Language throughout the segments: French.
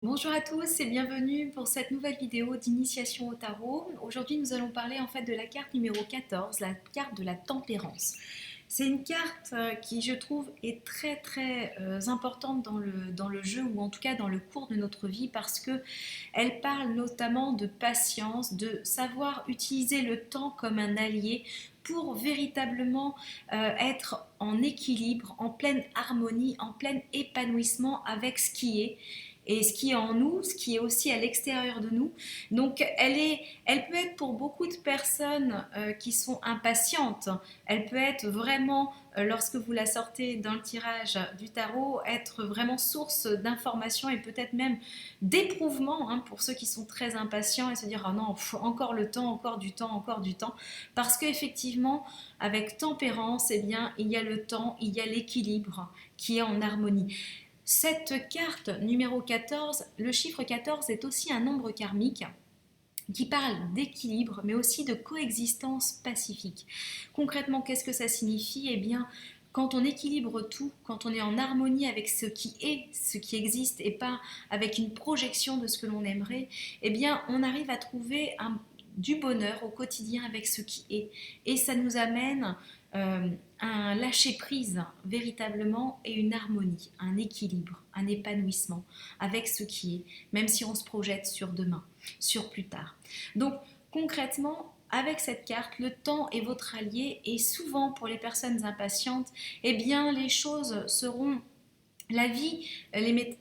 Bonjour à tous et bienvenue pour cette nouvelle vidéo d'initiation au tarot. Aujourd'hui, nous allons parler en fait de la carte numéro 14, la carte de la tempérance. C'est une carte qui, je trouve, est très importante dans le jeu ou en tout cas dans le cours de notre vie parce que elle parle notamment de patience, de savoir utiliser le temps comme un allié pour véritablement être en équilibre, en pleine harmonie, en plein épanouissement avec ce qui est et ce qui est en nous, ce qui est aussi à l'extérieur de nous. Donc elle peut être pour beaucoup de personnes qui sont impatientes, elle peut être vraiment, lorsque vous la sortez dans le tirage du tarot, être vraiment source d'informations et peut-être même d'éprouvement pour ceux qui sont très impatients et se dire oh non, encore le temps, encore du temps, encore du temps. Parce qu'effectivement, avec tempérance, eh bien, il y a le temps, il y a l'équilibre qui est en harmonie. Cette carte numéro 14, le chiffre 14 est aussi un nombre karmique qui parle d'équilibre, mais aussi de coexistence pacifique. Concrètement, qu'est-ce que ça signifie? Eh bien, quand on équilibre tout, quand on est en harmonie avec ce qui est, ce qui existe, et pas avec une projection de ce que l'on aimerait, eh bien, on arrive à trouver du bonheur au quotidien avec ce qui est. Et ça nous amène un lâcher-prise véritablement et une harmonie, un équilibre, un épanouissement avec ce qui est, même si on se projette sur demain, sur plus tard. Donc concrètement, avec cette carte, le temps est votre allié et souvent pour les personnes impatientes, eh bien les choses seront la vie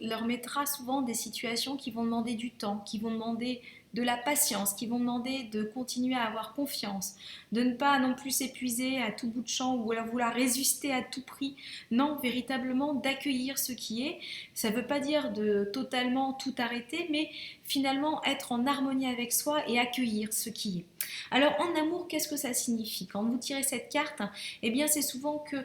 leur mettra souvent des situations qui vont demander du temps, qui vont demander de la patience, qui vont demander de continuer à avoir confiance, de ne pas non plus s'épuiser à tout bout de champ ou à vouloir résister à tout prix. Non, véritablement d'accueillir ce qui est. Ça ne veut pas dire de totalement tout arrêter, mais finalement être en harmonie avec soi et accueillir ce qui est. Alors en amour, qu'est-ce que ça signifie? Quand vous tirez cette carte, eh bien c'est souvent que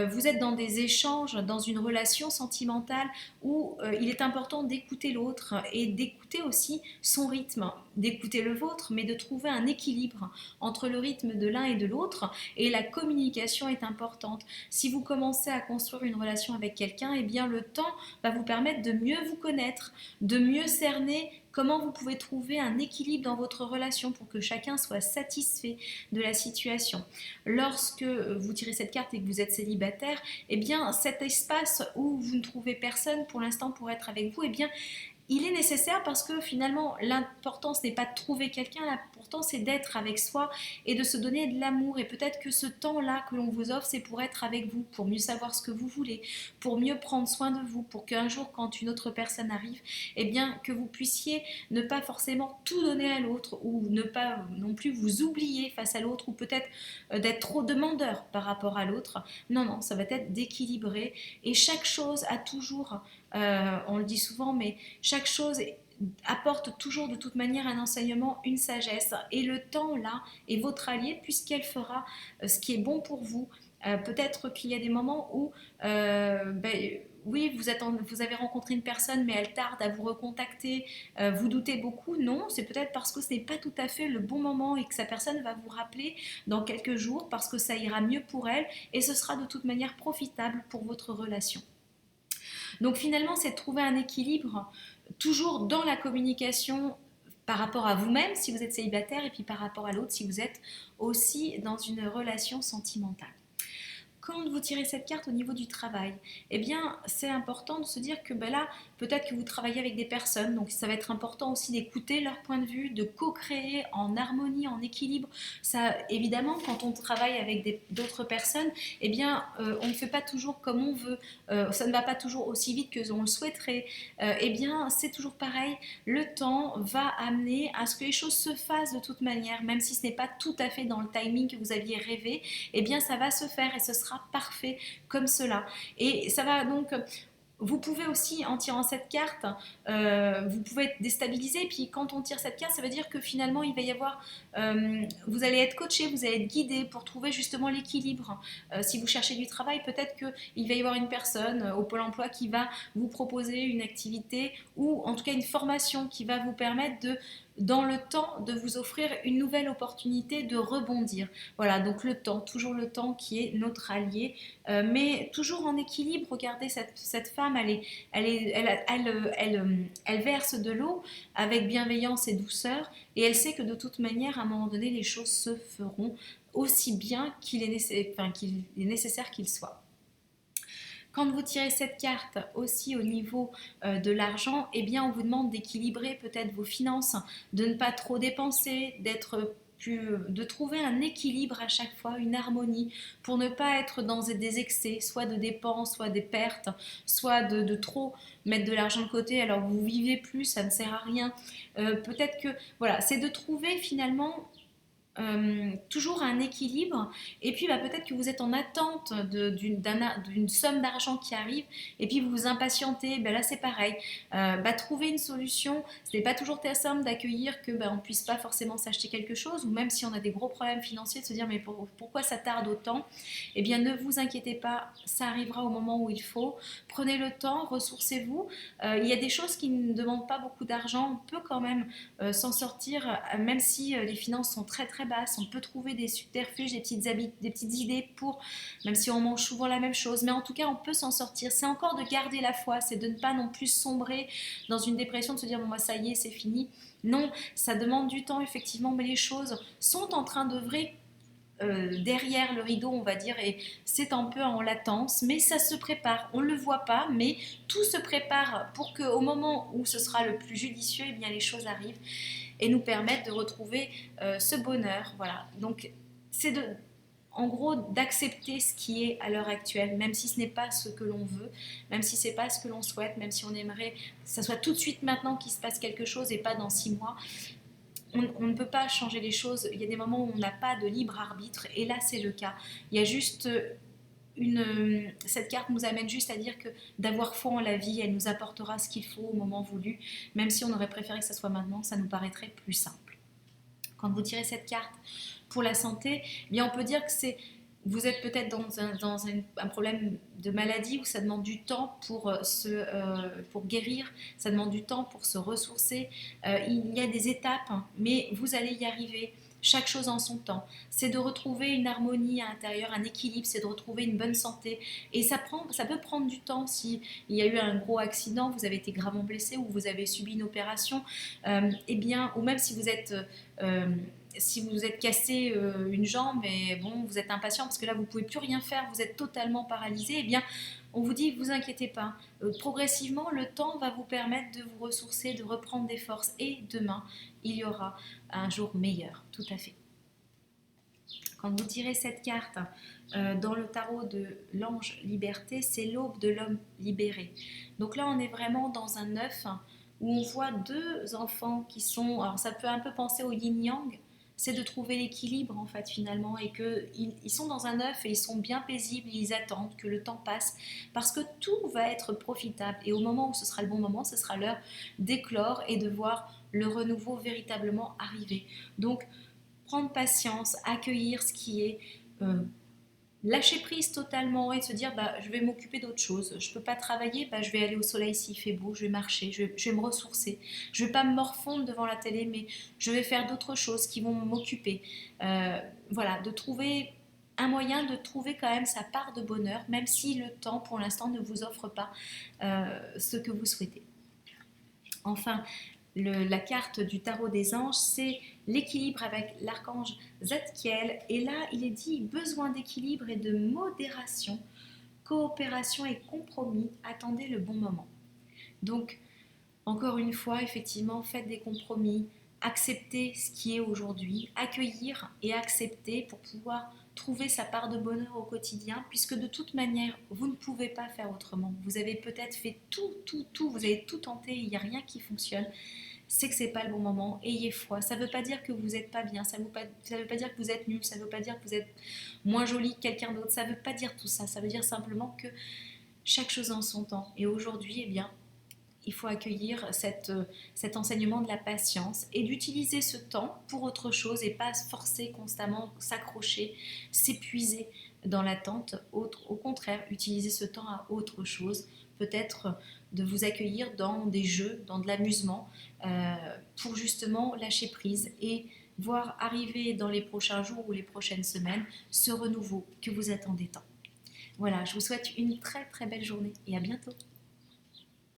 vous êtes dans des échanges, dans une relation sentimentale où il est important d'écouter l'autre et d'écouter aussi son rythme, d'écouter le vôtre, mais de trouver un équilibre entre le rythme de l'un et de l'autre. Et la communication est importante. Si vous commencez à construire une relation avec quelqu'un, eh bien le temps va vous permettre de mieux vous connaître, de mieux cerner comment vous pouvez trouver un équilibre dans votre relation pour que chacun soit satisfait de la situation. Lorsque vous tirez cette carte et que vous êtes célibataire, eh bien cet espace où vous ne trouvez personne pour l'instant pour être avec vous, eh bien il est nécessaire parce que finalement l'importance n'est pas de trouver quelqu'un, l'important c'est d'être avec soi et de se donner de l'amour. Et peut-être que ce temps-là que l'on vous offre, c'est pour être avec vous, pour mieux savoir ce que vous voulez, pour mieux prendre soin de vous, pour qu'un jour quand une autre personne arrive, eh bien que vous puissiez ne pas forcément tout donner à l'autre ou ne pas non plus vous oublier face à l'autre ou peut-être d'être trop demandeur par rapport à l'autre. Non, non, ça va être d'équilibrer et chaque chose a toujours, on le dit souvent, mais chaque chose apporte toujours de toute manière un enseignement, une sagesse. Et le temps, là, est votre allié puisqu'elle fera ce qui est bon pour vous. Peut-être qu'il y a des moments où, oui, vous avez rencontré une personne, mais elle tarde à vous recontacter, vous doutez beaucoup. Non, c'est peut-être parce que ce n'est pas tout à fait le bon moment et que sa personne va vous rappeler dans quelques jours parce que ça ira mieux pour elle et ce sera de toute manière profitable pour votre relation. Donc finalement, c'est de trouver un équilibre toujours dans la communication par rapport à vous-même si vous êtes célibataire et puis par rapport à l'autre si vous êtes aussi dans une relation sentimentale. Quand vous tirez cette carte au niveau du travail, eh bien, c'est important de se dire que ben là, peut-être que vous travaillez avec des personnes, donc ça va être important aussi d'écouter leur point de vue, de co-créer en harmonie, en équilibre. Ça, évidemment, quand on travaille avec d'autres personnes, eh bien, on ne fait pas toujours comme on veut, ça ne va pas toujours aussi vite que l'on le souhaiterait. Eh bien, c'est toujours pareil. Le temps va amener à ce que les choses se fassent de toute manière, même si ce n'est pas tout à fait dans le timing que vous aviez rêvé. Eh bien, ça va se faire et ce sera parfait comme cela. Et ça va donc vous pouvez aussi, en tirant cette carte, vous pouvez être déstabilisé. Et puis quand on tire cette carte, ça veut dire que finalement, il va y avoir, vous allez être coaché, vous allez être guidé pour trouver justement l'équilibre. Si vous cherchez du travail, peut-être qu'il va y avoir une personne au Pôle emploi qui va vous proposer une activité ou en tout cas une formation qui va vous permettre de dans le temps de vous offrir une nouvelle opportunité de rebondir. Voilà, donc le temps, toujours le temps qui est notre allié, mais toujours en équilibre. Regardez, cette femme, elle verse de l'eau avec bienveillance et douceur, et elle sait que de toute manière, à un moment donné, les choses se feront aussi bien qu'il est nécessaire qu'il soit. Quand vous tirez cette carte aussi au niveau de l'argent, eh bien on vous demande d'équilibrer peut-être vos finances, de ne pas trop dépenser, de trouver un équilibre à chaque fois, une harmonie, pour ne pas être dans des excès, soit de dépenses, soit des pertes, soit de trop mettre de l'argent de côté alors vous vivez plus, ça ne sert à rien. Peut-être que, voilà, c'est de trouver finalement toujours un équilibre, et puis peut-être que vous êtes en attente d'une somme d'argent qui arrive et puis vous vous impatientez. Là c'est pareil, trouver une solution. Ce n'est pas toujours très simple d'accueillir que on ne puisse pas forcément s'acheter quelque chose, ou même si on a des gros problèmes financiers, de se dire mais pourquoi ça tarde autant. Eh bien ne vous inquiétez pas, ça arrivera au moment où il faut. Prenez le temps, ressourcez-vous. Il y a des choses qui ne demandent pas beaucoup d'argent, on peut quand même s'en sortir, même si les finances sont très très basse. On peut trouver des subterfuges, des petites idées pour, même si on mange souvent la même chose, mais en tout cas on peut s'en sortir. C'est encore de garder la foi, c'est de ne pas non plus sombrer dans une dépression, de se dire bon moi ça y est c'est fini. Non, ça demande du temps effectivement, mais les choses sont en train d'œuvrer derrière le rideau, on va dire, et c'est un peu en latence, mais ça se prépare. On ne le voit pas, mais tout se prépare pour qu'au moment où ce sera le plus judicieux, eh bien les choses arrivent et nous permettent de retrouver ce bonheur. Voilà. Donc c'est en gros d'accepter ce qui est à l'heure actuelle, même si ce n'est pas ce que l'on veut, même si ce n'est pas ce que l'on souhaite, même si on aimerait que ça soit tout de suite maintenant qu'il se passe quelque chose et pas dans 6 mois. On ne peut pas changer les choses. Il y a des moments où on n'a pas de libre arbitre, et là c'est le cas. Il y a juste cette carte nous amène juste à dire que d'avoir foi en la vie, elle nous apportera ce qu'il faut au moment voulu, même si on aurait préféré que ça soit maintenant, ça nous paraîtrait plus simple. Quand vous tirez cette carte pour la santé, eh bien on peut dire que vous êtes peut-être dans un problème de maladie où ça demande du temps pour guérir, ça demande du temps pour se ressourcer. Il y a des étapes, hein, mais vous allez y arriver. Chaque chose en son temps. C'est de retrouver une harmonie à l'intérieur, un équilibre, c'est de retrouver une bonne santé. Et ça peut prendre du temps. S'il y a eu un gros accident, vous avez été gravement blessé ou vous avez subi une opération, eh bien, ou même si vous êtes cassé une jambe et bon, vous êtes impatient parce que là vous ne pouvez plus rien faire, vous êtes totalement paralysé, eh bien on vous dit vous inquiétez pas, progressivement le temps va vous permettre de vous ressourcer, de reprendre des forces, et demain il y aura un jour meilleur, tout à fait. Quand vous tirez cette carte dans le tarot de l'ange liberté, c'est l'aube de l'homme libéré. Donc là on est vraiment dans un œuf où on voit deux enfants qui sont, alors ça peut un peu penser au yin-yang, c'est de trouver l'équilibre en fait finalement, et qu'ils sont dans un œuf et ils sont bien paisibles, ils attendent que le temps passe parce que tout va être profitable, et au moment où ce sera le bon moment, ce sera l'heure d'éclore et de voir le renouveau véritablement arriver. Donc prendre patience, accueillir ce qui est, lâcher prise totalement et se dire je vais m'occuper d'autre chose. Je ne peux pas travailler, je vais aller au soleil s'il fait beau, je vais marcher, je vais me ressourcer. Je ne vais pas me morfondre devant la télé, mais je vais faire d'autres choses qui vont m'occuper. Voilà, de trouver un moyen de trouver quand même sa part de bonheur, même si le temps pour l'instant ne vous offre pas ce que vous souhaitez. Enfin, la carte du tarot des anges, c'est l'équilibre avec l'archange Zadkiel. Et là, il est dit besoin d'équilibre et de modération, coopération et compromis. Attendez le bon moment. Donc, encore une fois, effectivement, faites des compromis, acceptez ce qui est aujourd'hui, accueillir et accepter pour pouvoir trouver sa part de bonheur au quotidien, puisque de toute manière, vous ne pouvez pas faire autrement. Vous avez peut-être fait tout, vous avez tout tenté, il n'y a rien qui fonctionne. C'est que c'est pas le bon moment, ayez foi. Ça ne veut pas dire que vous n'êtes pas bien, ça ne veut pas dire que vous êtes nul, ça ne veut pas dire que vous êtes moins joli que quelqu'un d'autre, ça ne veut pas dire tout ça, ça veut dire simplement que chaque chose en son temps. Et aujourd'hui, eh bien, il faut accueillir cet enseignement de la patience et d'utiliser ce temps pour autre chose et pas se forcer constamment, s'accrocher, s'épuiser dans l'attente. Au contraire, utiliser ce temps à autre chose peut-être de vous accueillir dans des jeux, dans de l'amusement, pour justement lâcher prise et voir arriver dans les prochains jours ou les prochaines semaines ce renouveau que vous attendez tant. Voilà, je vous souhaite une très très belle journée et à bientôt.